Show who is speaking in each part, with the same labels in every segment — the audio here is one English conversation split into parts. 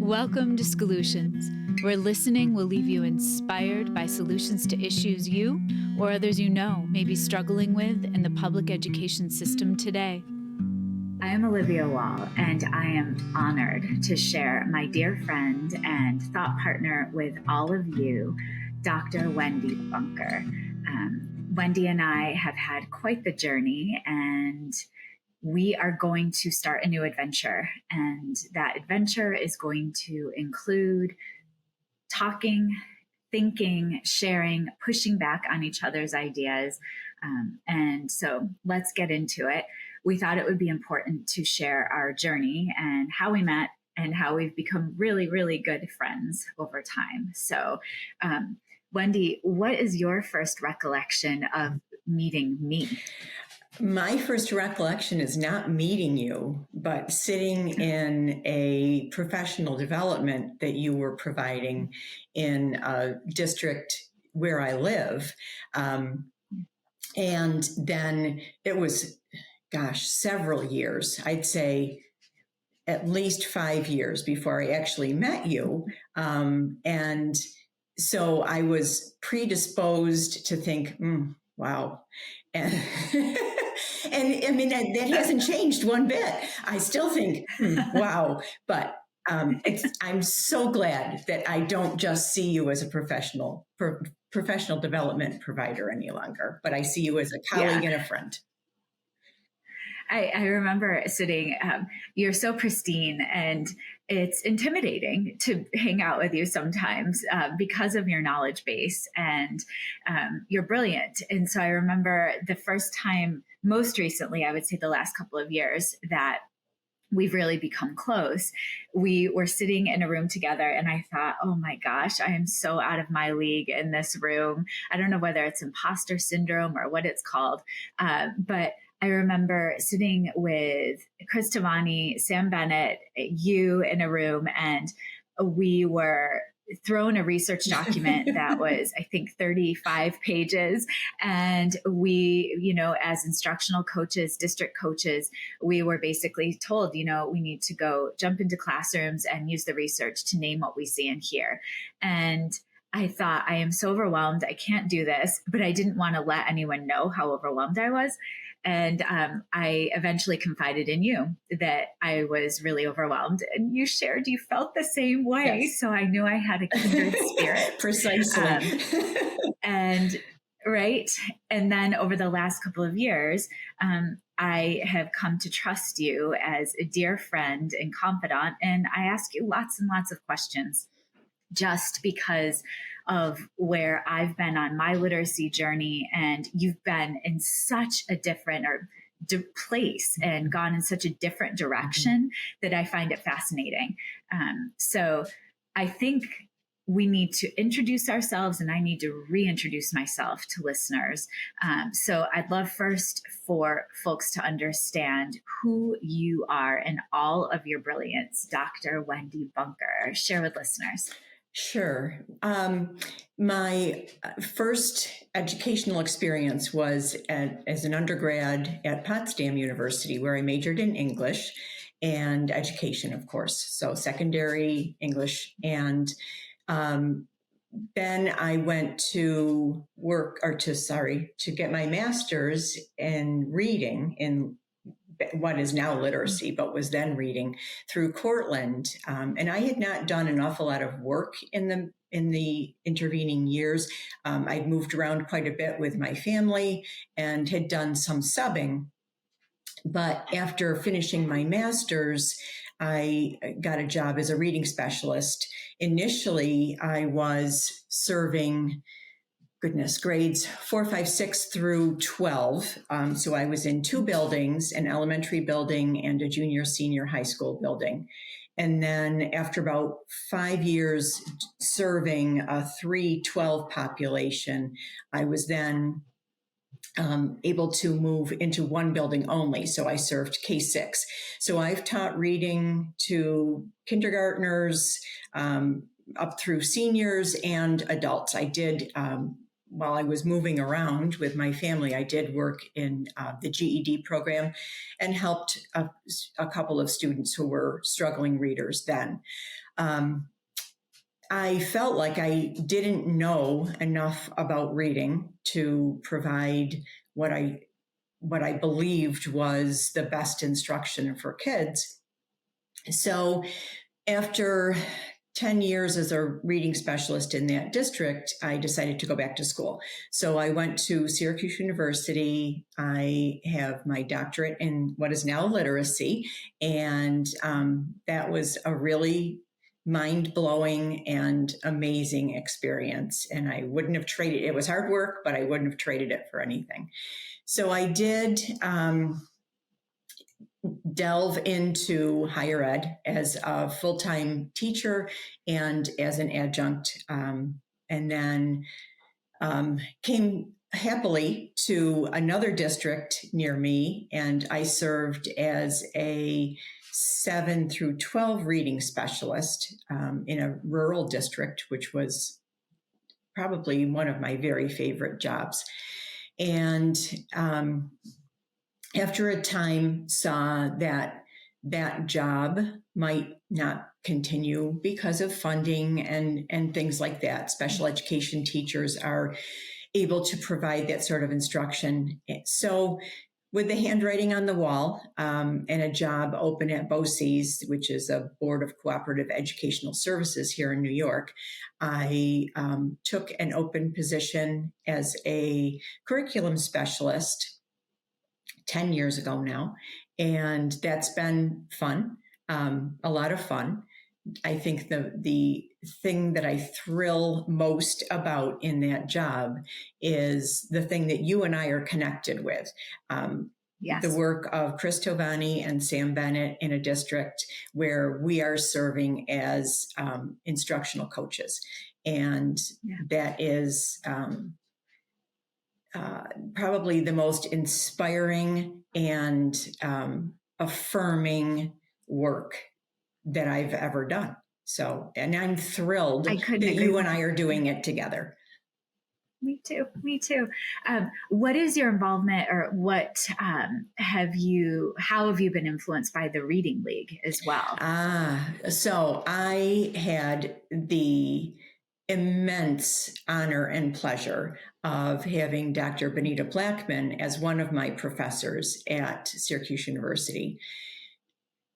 Speaker 1: Welcome to Solutions, where listening will leave you inspired by solutions to issues you or others you know may be struggling with in the public education system today. I am Olivia Wall, and I am honored to share my dear friend and thought partner with all of you, Dr. Wendy Bunker. Wendy and I have had quite the journey, and we are going to start a new adventure. And that adventure is going to include talking, thinking, sharing, pushing back on each other's ideas. And so let's get into it. We thought it would be important to share our journey and how we met and how we've become really, really good friends over time. So, Wendy, what is your first recollection of meeting me?
Speaker 2: My first recollection is not meeting you, but sitting in a professional development that you were providing in a district where I live. And then it was, several years. I'd say at least 5 years before I actually met you. And so I was predisposed to think, wow. And and I mean, that hasn't changed one bit. I still think, wow. But I'm so glad that I don't just see you as a professional development provider any longer, but I see you as a colleague and a friend.
Speaker 1: I remember sitting, you're so pristine, and it's intimidating to hang out with you sometimes because of your knowledge base, and you're brilliant. And so I remember the first time, most recently, I would say the last couple of years, that we've really become close. We were sitting in a room together, and I thought, oh my gosh, I am so out of my league in this room. I don't know whether it's imposter syndrome or what it's called, but I remember sitting with Chris Tavani, Sam Bennett, you in a room, and we were thrown a research document that was, I think, 35 pages. And we, as instructional coaches, district coaches, we were basically told, we need to go jump into classrooms and use the research to name what we see and hear. And I thought, I am so overwhelmed. I can't do this, but I didn't want to let anyone know how overwhelmed I was. And I eventually confided in you that I was really overwhelmed, and you shared you felt the same way. Yes. So I knew I had a kindred spirit.
Speaker 2: Precisely.
Speaker 1: And then over the last couple of years, I have come to trust you as a dear friend and confidant. And I ask you lots and lots of questions just because of where I've been on my literacy journey, and you've been in such a different place and gone in such a different direction that I find it fascinating. So I think we need to introduce ourselves, and I need to reintroduce myself to listeners. So I'd love first for folks to understand who you are and all of your brilliance. Dr. Wendy Bunker, share with listeners.
Speaker 2: Sure. My first educational experience was as an undergrad at Potsdam University, where I majored in English and education, of course. So secondary English. And then I went to get my master's in reading in what is now literacy, but was then reading through Cortland. And I had not done an awful lot of work in the intervening years. I'd moved around quite a bit with my family and had done some subbing. But after finishing my master's, I got a job as a reading specialist. Initially, I was serving grades 4, 5, 6 through 12. So I was in 2 buildings, an elementary building and a junior senior high school building. And then after about 5 years serving a 312 population, I was then able to move into 1 building only. So I served K-6. So I've taught reading to kindergartners, up through seniors and adults. I did while I was moving around with my family, I did work in the GED program and helped a couple of students who were struggling readers then. I felt like I didn't know enough about reading to provide what I believed was the best instruction for kids. So after 10 years as a reading specialist in that district, I decided to go back to school. So I went to Syracuse University. I have my doctorate in what is now literacy. And that was a really mind-blowing and amazing experience. And I wouldn't have traded it. It was hard work, but I wouldn't have traded it for anything. So I did delve into higher ed as a full-time teacher and as an adjunct, and then came happily to another district near me, and I served as a 7 through 12 reading specialist in a rural district, which was probably one of my very favorite jobs. And after a time, saw that that job might not continue because of funding and things like that. Special education teachers are able to provide that sort of instruction. So with the handwriting on the wall and a job open at BOCES, which is a Board of Cooperative Educational Services here in New York, I took an open position as a curriculum specialist 10 years ago now. And that's been fun, a lot of fun. I think the thing that I thrill most about in that job is the thing that you and I are connected with.
Speaker 1: Yes.
Speaker 2: The work of Chris Tovani and Sam Bennett in a district where we are serving as instructional coaches. And that is probably the most inspiring and affirming work that I've ever done. So, and I'm thrilled that you and I are doing it together.
Speaker 1: Me too. Me too. What is your involvement, or how have you been influenced by the Reading League as well?
Speaker 2: So I had the immense honor and pleasure of having Dr. Benita Blackman as one of my professors at Syracuse University.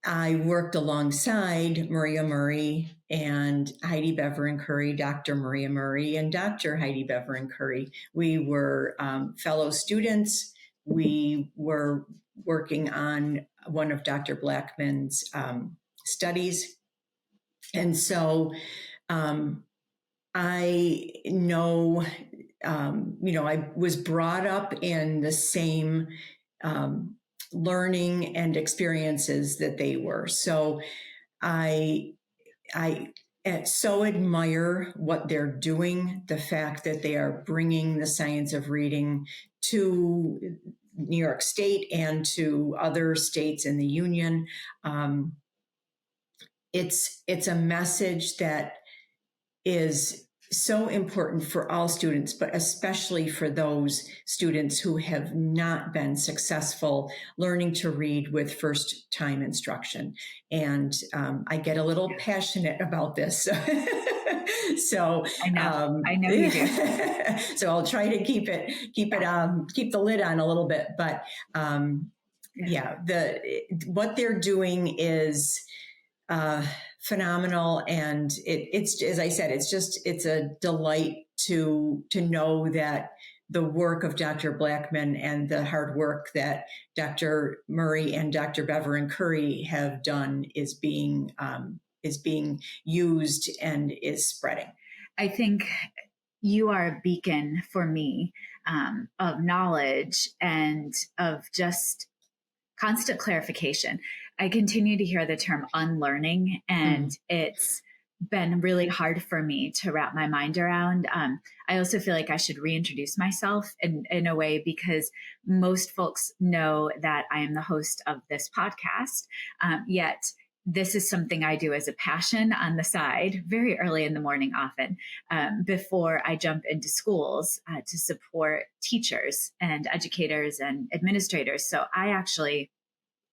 Speaker 2: I worked alongside Maria Murray and Heidi Beverin Curry, Dr. Maria Murray and Dr. Heidi Beverin Curry. We were fellow students. We were working on one of Dr. Blackman's studies. And so I know, I was brought up in the same learning and experiences that they were. So I so admire what they're doing, the fact that they are bringing the science of reading to New York State and to other states in the Union. It's a message that is so important for all students, but especially for those students who have not been successful learning to read with first-time instruction. And I get a little passionate about this. So
Speaker 1: I know you do.
Speaker 2: So I'll try to keep the lid on a little bit. But what they're doing is phenomenal, and it's as I said, it's a delight to know that the work of Dr. Blackman and the hard work that Dr. Murray and Dr. Beverin Curry have done is being used and is spreading.
Speaker 1: I think you are a beacon for me of knowledge and of just constant clarification. I continue to hear the term unlearning, and it's been really hard for me to wrap my mind around. I also feel like I should reintroduce myself in a way, because most folks know that I am the host of this podcast. Yet this is something I do as a passion on the side, very early in the morning, often before I jump into schools to support teachers and educators and administrators. So I actually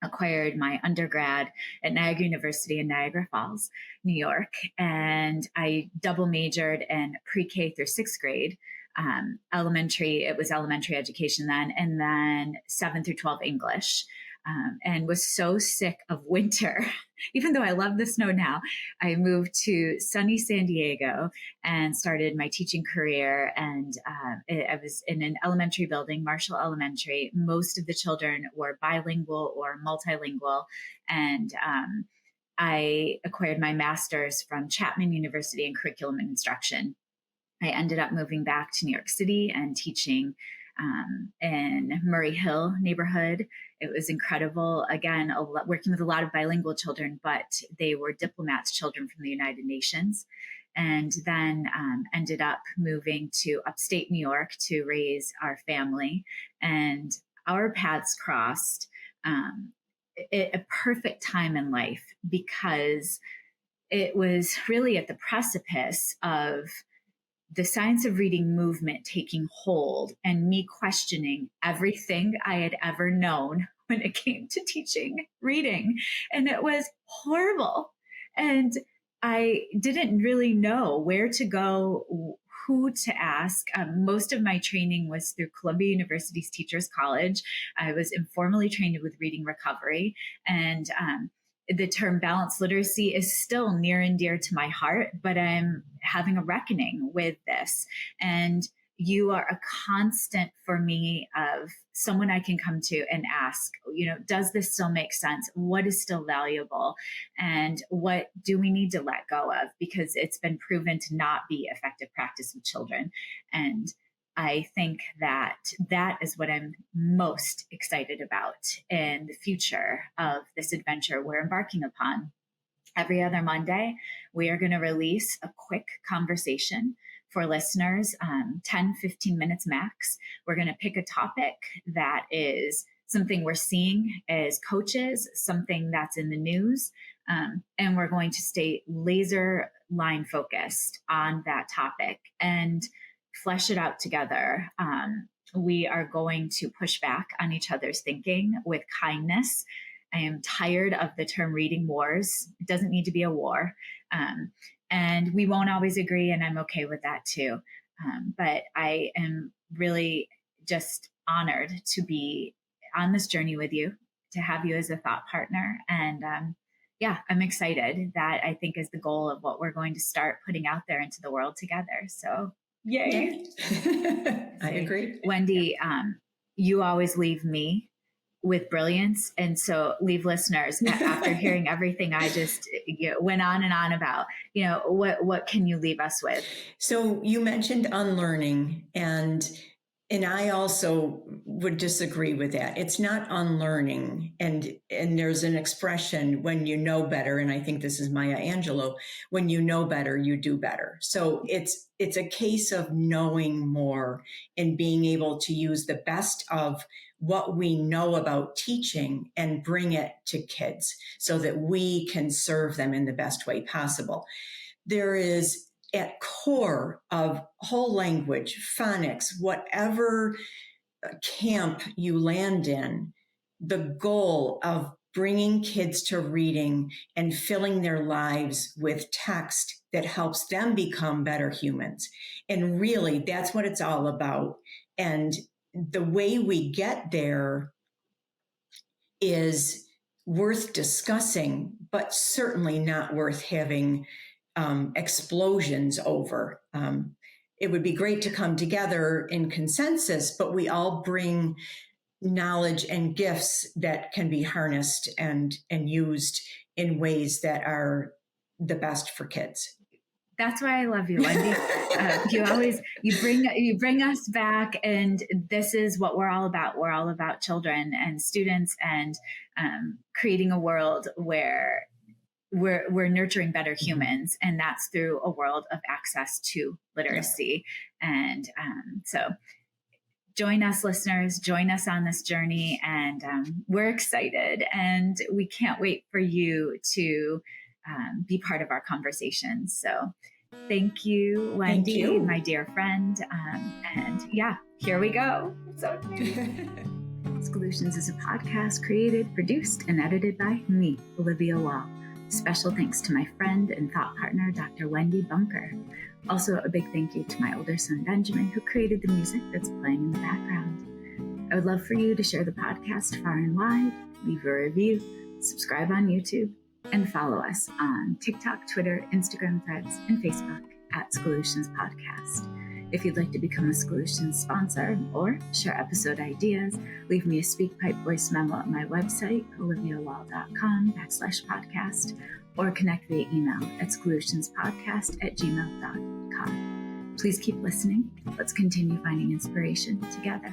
Speaker 1: acquired my undergrad at Niagara University in Niagara Falls, New York, and I double majored in pre-K through sixth grade. Elementary, it was elementary education then, and then 7 through 12 English. And was so sick of winter. Even though I love the snow now, I moved to sunny San Diego and started my teaching career. And I was in an elementary building, Marshall Elementary. Most of the children were bilingual or multilingual. And I acquired my master's from Chapman University in curriculum and instruction. I ended up moving back to New York City and teaching in Murray Hill neighborhood. It was incredible. Again, working with a lot of bilingual children, but they were diplomats' children from the United Nations. And then ended up moving to upstate New York to raise our family. And our paths crossed at a perfect time in life, because it was really at the precipice of the science of reading movement taking hold and me questioning everything I had ever known when it came to teaching reading. And it was horrible. And I didn't really know where to go, who to ask. Most of my training was through Columbia University's Teachers College. I was informally trained with reading recovery, and the term balanced literacy is still near and dear to my heart, but I'm having a reckoning with this. And you are a constant for me of someone I can come to and ask, does this still make sense? What is still valuable? And what do we need to let go of? Because it's been proven to not be effective practice with children. And I think that is what I'm most excited about in the future of this adventure we're embarking upon. Every other Monday, we are going to release a quick conversation for listeners, 10, 15 minutes max. We're going to pick a topic that is something we're seeing as coaches, something that's in the news, and we're going to stay laser line focused on that topic and flesh it out together. We are going to push back on each other's thinking with kindness. I am tired of the term reading wars. It doesn't need to be a war. And we won't always agree, and I'm okay with that too. But I am really just honored to be on this journey with you, to have you as a thought partner. And I'm excited. That I think is the goal of what we're going to start putting out there into the world together. So yay.
Speaker 2: I agree.
Speaker 1: Wendy, you always leave me with brilliance. And so leave listeners after hearing everything I just went on and on about, what can you leave us with?
Speaker 2: So you mentioned unlearning, and I also would disagree with that. It's not unlearning. And there's an expression, when you know better, and I think this is Maya Angelou, when you know better, you do better. So it's a case of knowing more and being able to use the best of what we know about teaching and bring it to kids so that we can serve them in the best way possible. There is, at core of whole language, phonics, whatever camp you land in, the goal of bringing kids to reading and filling their lives with text that helps them become better humans. And really, that's what it's all about. And the way we get there is worth discussing, but certainly not worth having explosions over. It would be great to come together in consensus, but we all bring knowledge and gifts that can be harnessed and used in ways that are the best for kids.
Speaker 1: That's why I love you, Wendy. You bring us back, and this is what we're all about. We're all about children and students, and creating a world where we're nurturing better humans, and that's through a world of access to literacy. And so join us, listeners, join us on this journey. And we're excited, and we can't wait for you to be part of our conversation. So thank you, Wendy,
Speaker 2: Thank you.
Speaker 1: my dear friend. And yeah, here we go. So Schoolutions is a podcast created, produced, and edited by me, Olivia Wall. Special thanks to my friend and thought partner, Dr. Wendy Bunker. Also, a big thank you to my older son, Benjamin, who created the music that's playing in the background. I would love for you to share the podcast far and wide, leave a review, subscribe on YouTube, and follow us on TikTok, Twitter, Instagram, Threads, and Facebook at Schoolutions Podcast. If you'd like to become a Schoolutions sponsor or share episode ideas, leave me a SpeakPipe voice memo at my website, oliviawall.com/podcast, or connect via email at schoolutionspodcast@gmail.com. Please keep listening. Let's continue finding inspiration together.